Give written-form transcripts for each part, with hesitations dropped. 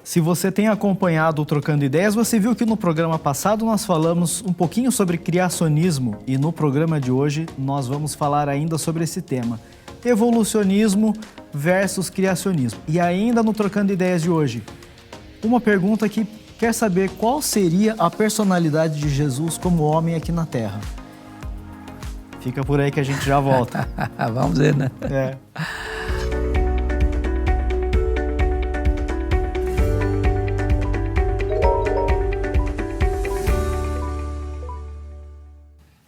Se você tem acompanhado o Trocando Ideias, você viu que no programa passado nós falamos um pouquinho sobre criacionismo e no programa de hoje nós vamos falar ainda sobre esse tema, evolucionismo versus criacionismo. E ainda no Trocando Ideias de hoje, uma pergunta que quer saber qual seria a personalidade de Jesus como homem aqui na Terra. Fica por aí que a gente já volta. Vamos ver, né? É.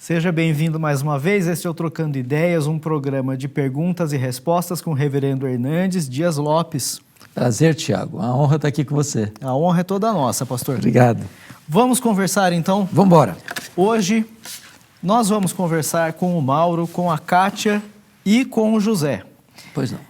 Seja bem-vindo mais uma vez, este é o Trocando Ideias, um programa de perguntas e respostas com o reverendo Hernandes Dias Lopes. Prazer, Tiago. A honra estar aqui com você. A honra é toda nossa, pastor. Obrigado. Vamos conversar então? Vamos embora. Hoje nós vamos conversar com o Mauro, com a Kátia e com o José. Pois não.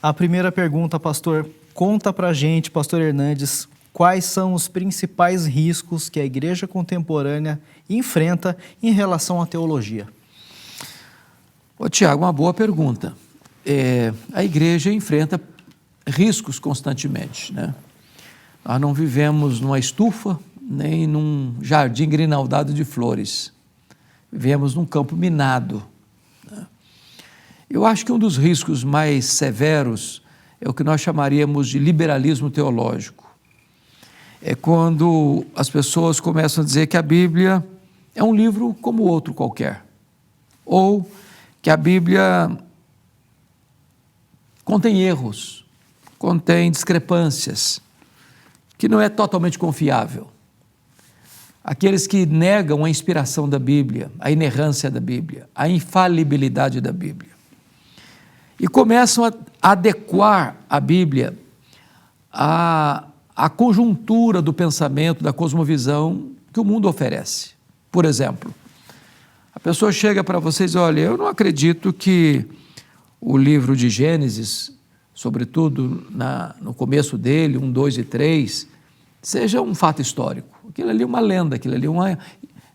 A primeira pergunta, pastor, conta pra gente, pastor Hernandes, quais são os principais riscos que a igreja contemporânea enfrenta em relação à teologia? Ô, Tiago, uma boa pergunta. A igreja enfrenta riscos constantemente, né? Nós não vivemos numa estufa, nem num jardim grinaldado de flores. Vivemos num campo minado, né? Eu acho que um dos riscos mais severos é o que nós chamaríamos de liberalismo teológico. É quando as pessoas começam a dizer que a Bíblia é um livro como outro qualquer, ou que a Bíblia contém erros, contém discrepâncias, que não é totalmente confiável. Aqueles que negam a inspiração da Bíblia, a inerrância da Bíblia, a infalibilidade da Bíblia, e começam a adequar a Bíblia à conjuntura do pensamento, da cosmovisão que o mundo oferece. Por exemplo, a pessoa chega para você e diz, olha, eu não acredito que o livro de Gênesis, sobretudo no começo dele, 1, 2 e 3, seja um fato histórico. Aquilo ali é uma lenda, aquilo ali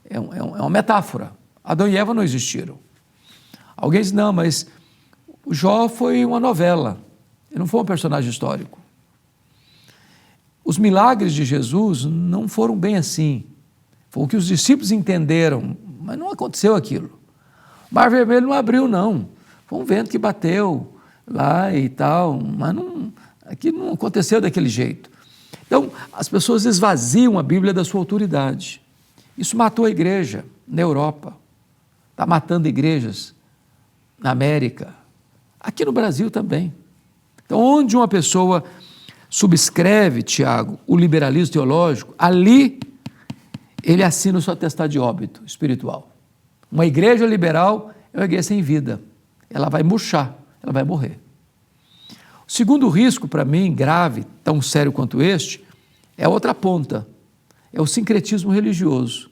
é uma metáfora. Adão e Eva não existiram. Alguém diz, não, mas o Jó foi uma novela, ele não foi um personagem histórico. Os milagres de Jesus não foram bem assim. Foi o que os discípulos entenderam, mas não aconteceu aquilo. O Mar Vermelho não abriu, não. Foi um vento que bateu lá e tal, mas aquilo não aconteceu daquele jeito. Então, as pessoas esvaziam a Bíblia da sua autoridade. Isso matou a igreja na Europa, está matando igrejas na América, aqui no Brasil também. Então, onde uma pessoa subscreve, Tiago, o liberalismo teológico, ali ele assina o seu atestado de óbito espiritual. Uma igreja liberal é uma igreja sem vida. Ela vai murchar, ela vai morrer. O segundo risco, para mim, grave, tão sério quanto este, é a outra ponta, é o sincretismo religioso.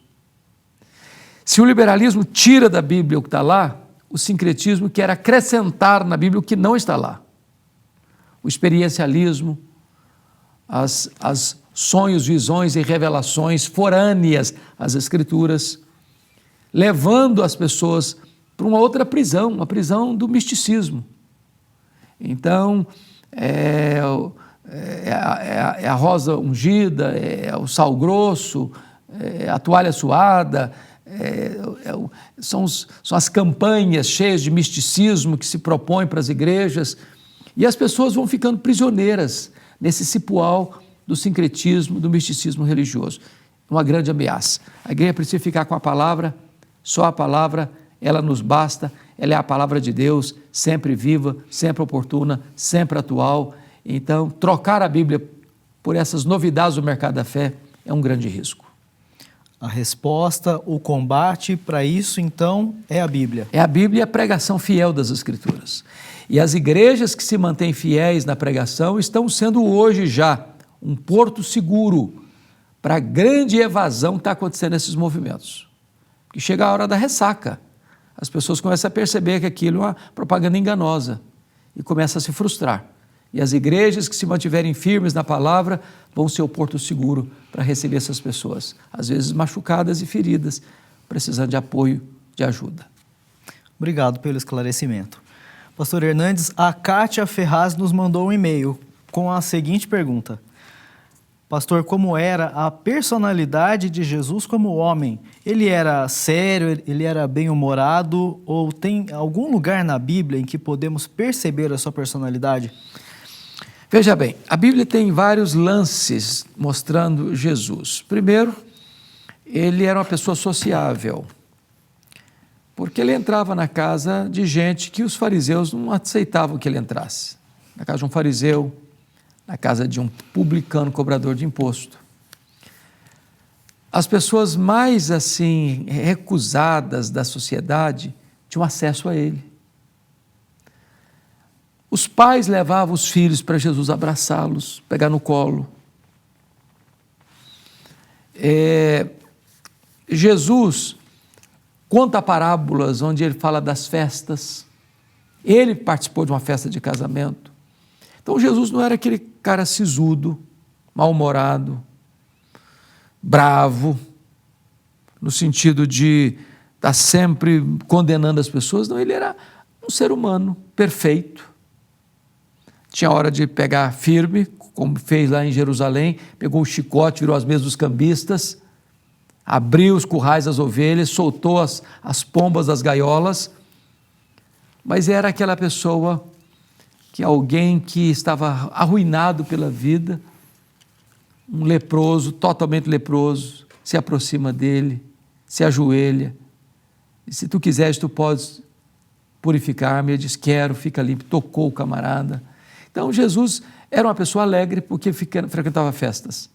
Se o liberalismo tira da Bíblia o que está lá, o sincretismo quer acrescentar na Bíblia o que não está lá. O experiencialismo, as sonhos, visões e revelações forâneas às Escrituras, levando as pessoas para uma outra prisão, uma prisão do misticismo. Então, é a rosa ungida, é o sal grosso, é a toalha suada, são as campanhas cheias de misticismo que se propõem para as igrejas, e as pessoas vão ficando prisioneiras nesse cipoal do sincretismo, do misticismo religioso. Uma grande ameaça. A igreja precisa ficar com a palavra, só a palavra, ela nos basta, ela é a palavra de Deus, sempre viva, sempre oportuna, sempre atual. Então, trocar a Bíblia por essas novidades do mercado da fé é um grande risco. A resposta, o combate para isso, então, é a Bíblia. É a Bíblia e a pregação fiel das Escrituras. E as igrejas que se mantêm fiéis na pregação estão sendo hoje já um porto seguro para a grande evasão que está acontecendo nesses movimentos. Porque chega a hora da ressaca. As pessoas começam a perceber que aquilo é uma propaganda enganosa e começam a se frustrar. E as igrejas que se mantiverem firmes na palavra vão ser o porto seguro para receber essas pessoas, às vezes machucadas e feridas, precisando de apoio, de ajuda. Obrigado pelo esclarecimento. Pastor Hernandes, a Kátia Ferraz nos mandou um e-mail com a seguinte pergunta. Pastor, como era a personalidade de Jesus como homem? Ele era sério, ele era bem-humorado, ou tem algum lugar na Bíblia em que podemos perceber a sua personalidade? Veja bem, a Bíblia tem vários lances mostrando Jesus. Primeiro, ele era uma pessoa sociável, porque ele entrava na casa de gente que os fariseus não aceitavam que ele entrasse. Na casa de um fariseu, na casa de um publicano cobrador de imposto. As pessoas mais assim recusadas da sociedade tinham acesso a ele. Os pais levavam os filhos para Jesus abraçá-los, pegar no colo. Jesus conta parábolas onde ele fala das festas. Ele participou de uma festa de casamento. Então Jesus não era aquele cara sisudo, mal-humorado, bravo, no sentido de estar sempre condenando as pessoas. Não, ele era um ser humano perfeito. Tinha hora de pegar firme, como fez lá em Jerusalém, pegou o chicote, virou as mesas dos cambistas, abriu os currais das ovelhas, soltou as pombas das gaiolas, mas era aquela pessoa que alguém que estava arruinado pela vida, um leproso, totalmente leproso, se aproxima dele, se ajoelha, e se tu quiseres, tu podes purificar-me. Ele diz, quero, fica limpo, tocou o camarada. Então Jesus era uma pessoa alegre porque frequentava festas.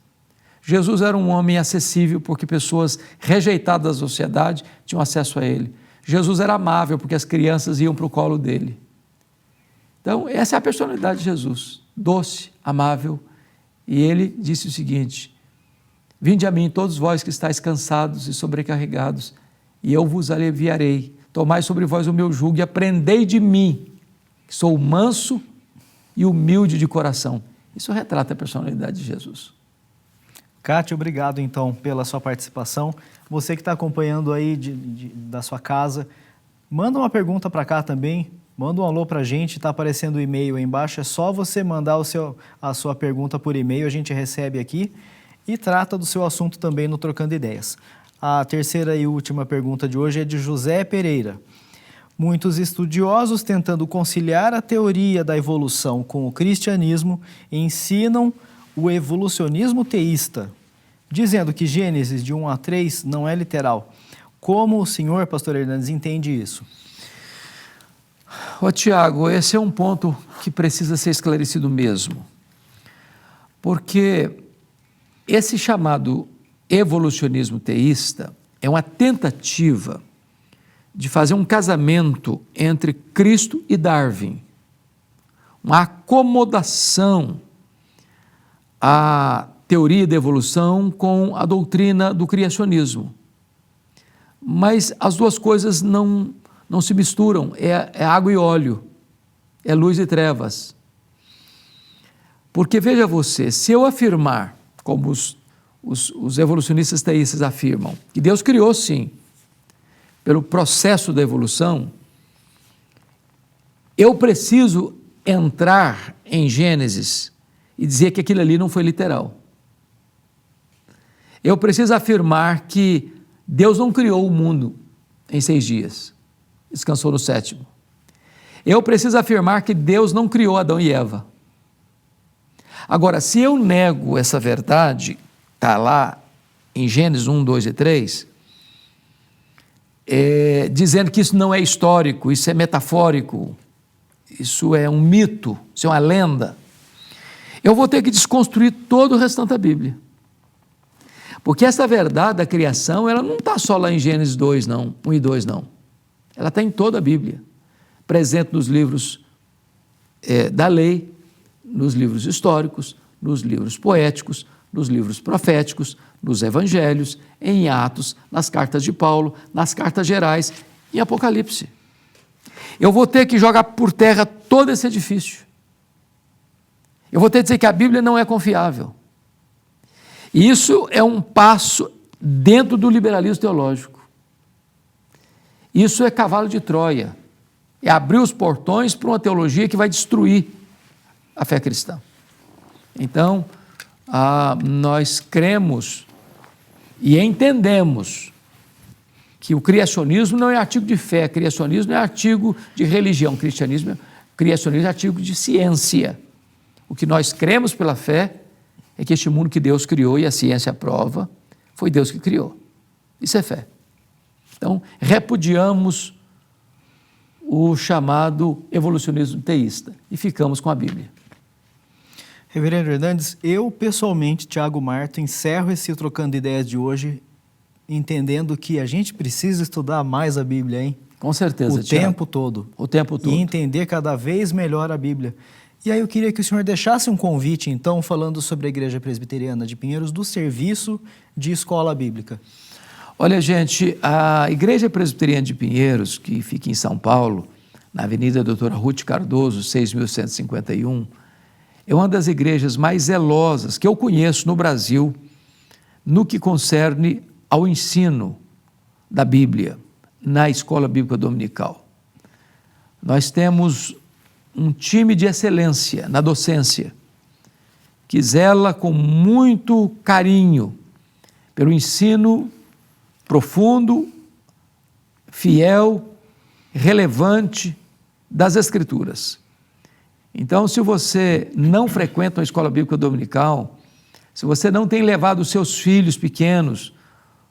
Jesus era um homem acessível porque pessoas rejeitadas da sociedade tinham acesso a ele. Jesus era amável porque as crianças iam para o colo dele. Então, essa é a personalidade de Jesus, doce, amável, e ele disse o seguinte, vinde a mim todos vós que estáis cansados e sobrecarregados, e eu vos aliviarei, tomai sobre vós o meu jugo e aprendei de mim, que sou manso e humilde de coração. Isso retrata a personalidade de Jesus. Cátia, obrigado então pela sua participação. Você que está acompanhando aí da sua casa, manda uma pergunta para cá também. Manda um alô para a gente, está aparecendo o e-mail aí embaixo, é só você mandar a sua pergunta por e-mail, a gente recebe aqui e trata do seu assunto também no Trocando Ideias. A terceira e última pergunta de hoje é de José Pereira. Muitos estudiosos, tentando conciliar a teoria da evolução com o cristianismo, ensinam o evolucionismo teísta, dizendo que Gênesis de 1 a 3 não é literal. Como o senhor, pastor Hernandes, entende isso? Tiago, esse é um ponto que precisa ser esclarecido mesmo, porque esse chamado evolucionismo teísta é uma tentativa de fazer um casamento entre Cristo e Darwin, uma acomodação à teoria da evolução com a doutrina do criacionismo. Mas as duas coisas não se misturam, é água e óleo, é luz e trevas. Porque veja você, se eu afirmar, como os evolucionistas teístas afirmam, que Deus criou sim, pelo processo da evolução, eu preciso entrar em Gênesis e dizer que aquilo ali não foi literal. Eu preciso afirmar que Deus não criou o mundo em 6 dias, descansou no 7º. Eu preciso afirmar que Deus não criou Adão e Eva. Agora, se eu nego essa verdade, está lá em Gênesis 1, 2 e 3, dizendo que isso não é histórico, isso é metafórico, isso é um mito, isso é uma lenda, eu vou ter que desconstruir todo o restante da Bíblia. Porque essa verdade da criação, ela não está só lá em Gênesis 2, não, 1 e 2, não. Ela está em toda a Bíblia, presente nos livros da lei, nos livros históricos, nos livros poéticos, nos livros proféticos, nos evangelhos, em Atos, nas cartas de Paulo, nas cartas gerais, em Apocalipse. Eu vou ter que jogar por terra todo esse edifício. Eu vou ter que dizer que a Bíblia não é confiável. E isso é um passo dentro do liberalismo teológico. Isso é cavalo de Troia. É abrir os portões para uma teologia que vai destruir a fé cristã. Então, nós cremos e entendemos que o criacionismo não é artigo de fé, criacionismo é artigo de religião, criacionismo é artigo de ciência. O que nós cremos pela fé é que este mundo que Deus criou e a ciência aprova, foi Deus que criou. Isso é fé. Então, repudiamos o chamado evolucionismo teísta e ficamos com a Bíblia. Reverendo Hernandes, eu pessoalmente, Tiago Marto, encerro esse Trocando Ideias de hoje entendendo que a gente precisa estudar mais a Bíblia, hein? Com certeza, O Tiago. tempo todo. O tempo todo. E entender cada vez melhor a Bíblia. E aí eu queria que o senhor deixasse um convite, então, falando sobre a Igreja Presbiteriana de Pinheiros, do serviço de escola bíblica. Olha, gente, a Igreja Presbiteriana de Pinheiros, que fica em São Paulo, na Avenida Doutora Ruth Cardoso, 6.151, é uma das igrejas mais zelosas que eu conheço no Brasil no que concerne ao ensino da Bíblia na Escola Bíblica Dominical. Nós temos um time de excelência na docência, que zela com muito carinho pelo ensino profundo, fiel, relevante das Escrituras. Então, se você não frequenta uma escola bíblica dominical, se você não tem levado os seus filhos pequenos,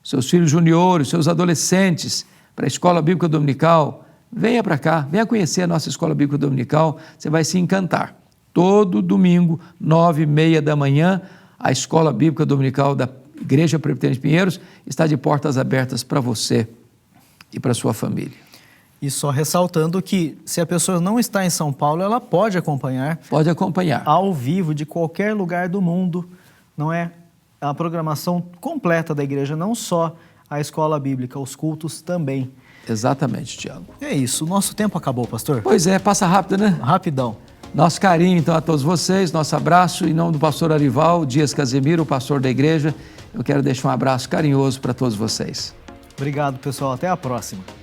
seus filhos juniores, seus adolescentes para a escola bíblica dominical, venha para cá, venha conhecer a nossa escola bíblica dominical, você vai se encantar. Todo domingo, 9h30 da manhã, a escola bíblica dominical da Igreja Presbiteriana de Pinheiros está de portas abertas para você e para a sua família. E só ressaltando que, se a pessoa não está em São Paulo, ela pode acompanhar. Pode acompanhar. Ao vivo, de qualquer lugar do mundo, não é? A programação completa da igreja, não só a escola bíblica, os cultos também. Exatamente, Tiago. É isso, o nosso tempo acabou, pastor. Pois é, passa rápido, né? Rapidão. Nosso carinho, então, a todos vocês, nosso abraço, em nome do pastor Arival Dias Casemiro, o pastor da igreja, eu quero deixar um abraço carinhoso para todos vocês. Obrigado, pessoal. Até a próxima.